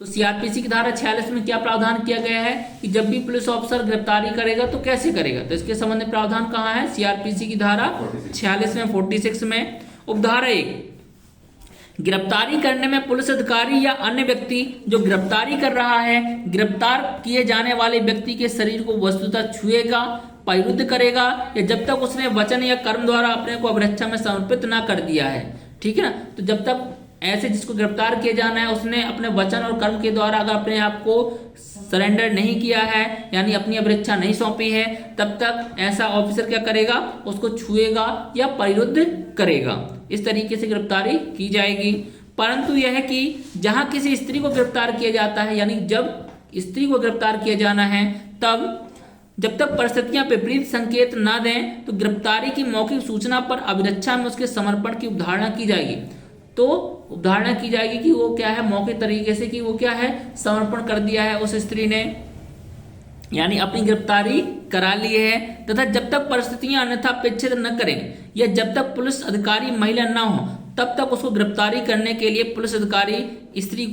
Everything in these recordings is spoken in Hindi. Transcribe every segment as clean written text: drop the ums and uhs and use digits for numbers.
तो सीआरपीसी की धारा 46 में क्या प्रावधान किया गया है कि जब भी पुलिस ऑफिसर गिरफ्तारी करेगा तो कैसे करेगा, तो इसके संबंध में प्रावधान कहाँ है, सीआरपीसी की धारा 46 में 46 में। उपधारा 1, गिरफ्तारी करने में पुलिस अधिकारी या अन्य व्यक्ति जो गिरफ्तारी कर रहा है गिरफ्तार किए जाने वाले व्यक्ति के शरीर को वस्तुतः छुएगा, परिरुद्ध करेगा या जब तक उसने वचन या कर्म द्वारा अपने को अभिरक्षा में समर्पित ना कर दिया है। ठीक है ना, तो जब तक ऐसे जिसको गिरफ्तार किया जाना है उसने अपने वचन और कर्म के द्वारा अगर अपने आप को सरेंडर नहीं किया है यानी अपनी अभिरक्षा नहीं सौंपी है, तब तक ऐसा ऑफिसर क्या करेगा, उसको छुएगा या परिरुद्ध करेगा। इस तरीके से गिरफ्तारी की जाएगी। परंतु यह है कि जहां किसी स्त्री को गिरफ्तार किया जाता है यानी जब स्त्री को गिरफ्तार किया जाना है तब जब तक परिस्थितियां विपरीत संकेत ना दें तो गिरफ्तारी की मौखिक सूचना पर अभिरक्षा में उसके समर्पण की उपधारणा की जाएगी। तो उपधारणा की जाएगी कि वो क्या है, मौखिक तरीके से कि वो क्या है, समर्पण कर दिया है उस स्त्री ने, यानी अपनी गिरफ्तारी करा ली है। तथा जब तक परिस्थितियां अन्यथा अपेक्षित न करें या जब तक पुलिस अधिकारी महिला ना हो तब तक उसको गिरफ्तारी करने के लिए पुलिस अधिकारी स्त्री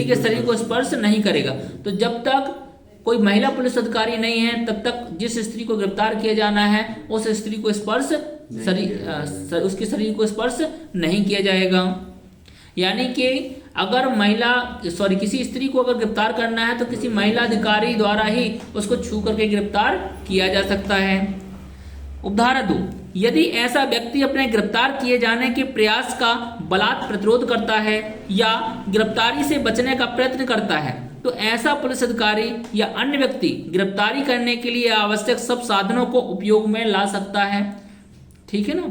के शरीर को स्पर्श नहीं करेगा। तो जब तक कोई महिला पुलिस अधिकारी नहीं है तब तक जिस स्त्री को गिरफ्तार किया जाना है उस स्त्री को उसके शरीर को स्पर्श नहीं किया जाएगा। यानी कि अगर किसी स्त्री को अगर गिरफ्तार करना है तो किसी महिला अधिकारी द्वारा ही उसको छू करके गिरफ्तार किया जा सकता है। उपधारा 2, यदि ऐसा व्यक्ति अपने गिरफ्तार किए जाने के प्रयास का बलात् प्रतिरोध करता है या गिरफ्तारी से बचने का प्रयत्न करता है तो ऐसा पुलिस अधिकारी या अन्य व्यक्ति गिरफ्तारी करने के लिए आवश्यक सब साधनों को उपयोग में ला सकता है। ठीक है ना,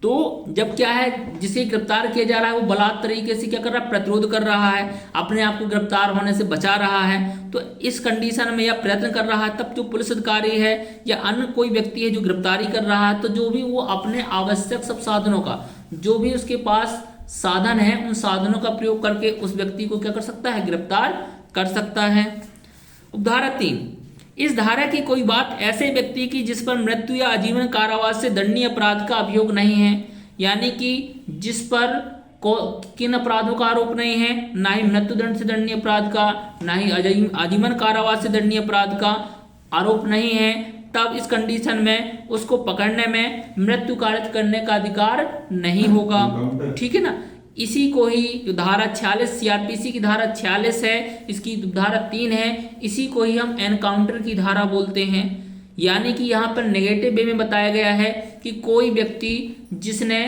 तो जब क्या है, जिसे गिरफ्तार किया जा रहा है वो बलात् तरीके से क्या कर रहा है, प्रतिरोध कर रहा है, अपने आप को गिरफ्तार होने से बचा रहा है, तो इस कंडीशन में या प्रयत्न कर रहा है तब जो पुलिस अधिकारी है या अन्य कोई व्यक्ति है जो गिरफ्तारी कर रहा है तो जो भी वो अपने आवश्यक सब साधनों का, जो भी उसके पास साधन है उन साधनों का प्रयोग करके उस व्यक्ति को क्या कर सकता है, गिरफ्तार कर सकता है। उपधारा 3, इस धारा की कोई बात ऐसे व्यक्ति की जिस पर मृत्यु या आजीवन कारावास से दंडनीय अपराध का अभियोग नहीं है, यानी कि जिस पर किन अपराधों का आरोप नहीं है, ना ही मृत्युदंड से दंडनीय अपराध का, ना ही आजीवन कारावास से दंडनीय अपराध का आरोप नहीं है, तब इस कंडीशन में उसको पकड़ने में मृत्यु कारित करने का अधिकार नहीं होगा। ठीक है ना, इसी को ही जो धारा 46 सीआरपीसी की धारा 46 है, इसकी धारा 3 है, इसी को ही हम एनकाउंटर की धारा बोलते हैं। यानी कि यहाँ पर नेगेटिव वे में बताया गया है कि कोई व्यक्ति जिसने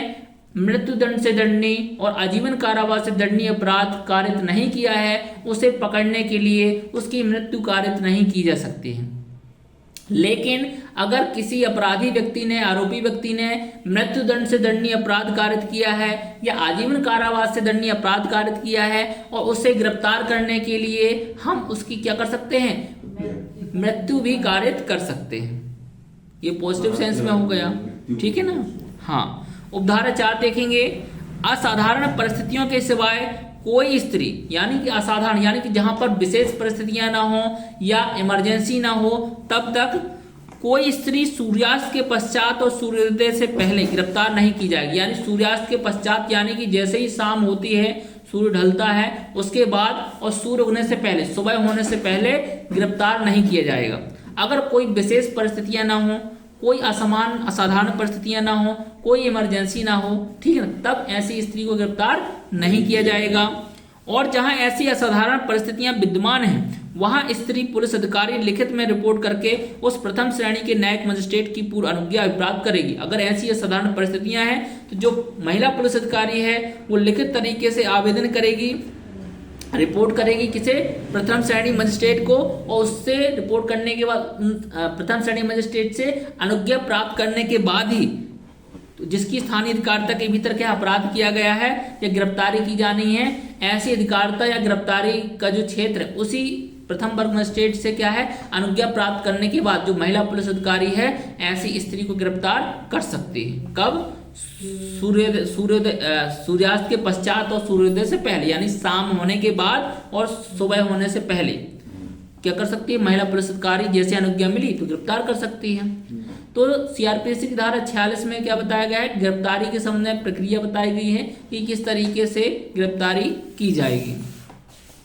मृत्युदंड से दंडनीय और आजीवन कारावास से दंडनीय अपराध कारित नहीं किया है उसे पकड़ने के लिए उसकी मृत्यु कारित नहीं की जा सकती है। लेकिन अगर किसी अपराधी व्यक्ति ने, आरोपी व्यक्ति ने मृत्युदंड से दंडनीय अपराध कारित किया है या आजीवन कारावास से दंडनीय अपराध कारित किया है और उसे गिरफ्तार करने के लिए हम उसकी क्या कर सकते हैं, मृत्यु भी कारित कर सकते हैं। ये पॉजिटिव सेंस में हो गया। ठीक है ना। हाँ, उपधारा 4 देखेंगे, असाधारण परिस्थितियों के सिवाय कोई स्त्री, यानी कि असाधारण यानी कि जहां पर विशेष परिस्थितियां ना हो या इमरजेंसी ना हो तब तक कोई स्त्री सूर्यास्त के पश्चात और सूर्योदय से पहले गिरफ्तार नहीं की जाएगी। यानी सूर्यास्त के पश्चात यानी कि जैसे ही शाम होती है, सूर्य ढलता है उसके बाद और सूर्य उगने से पहले, सुबह होने से पहले गिरफ्तार नहीं किया जाएगा। अगर कोई विशेष परिस्थितियां ना हो, कोई असाधारण परिस्थितियां ना हो, कोई इमरजेंसी ना हो, ठीक है ना, तब ऐसी स्त्री को गिरफ्तार नहीं किया जाएगा। और जहां ऐसी असाधारण परिस्थितियां विद्यमान हैं वहां स्त्री पुलिस अधिकारी लिखित में रिपोर्ट करके उस प्रथम श्रेणी के न्यायिक मजिस्ट्रेट की पूर्व अनुज्ञा प्राप्त करेगी। अगर ऐसी असाधारण परिस्थितियां हैं तो जो महिला पुलिस अधिकारी है वो लिखित तरीके से आवेदन करेगी, रिपोर्ट करेगी किसे, प्रथम श्रेणी मजिस्ट्रेट को, और उससे रिपोर्ट करने के बाद प्रथम श्रेणी मजिस्ट्रेट से अनुज्ञा प्राप्त करने के बाद ही तो जिसकी स्थानीय अधिकारिता के भीतर क्या अपराध किया गया है या गिरफ्तारी की जानी है, ऐसी अधिकारिता या गिरफ्तारी का जो क्षेत्र है उसी प्रथम वर्ग मजिस्ट्रेट से क्या है, अनुज्ञा प्राप्त करने के बाद जो महिला पुलिस अधिकारी है ऐसी स्त्री को गिरफ्तार कर सकती है। कब, सूर्यास्त के पश्चात और सूर्योदय से पहले, यानी शाम होने के बाद और सुबह होने से पहले क्या कर सकती है महिला पुलिस अधिकारी, जैसे अनुज्ञा मिली तो गिरफ्तार कर सकती है। तो सीआरपीसी की धारा 46 में क्या बताया गया है, गिरफ्तारी के संबंध में प्रक्रिया बताई गई है कि किस तरीके से गिरफ्तारी की जाएगी।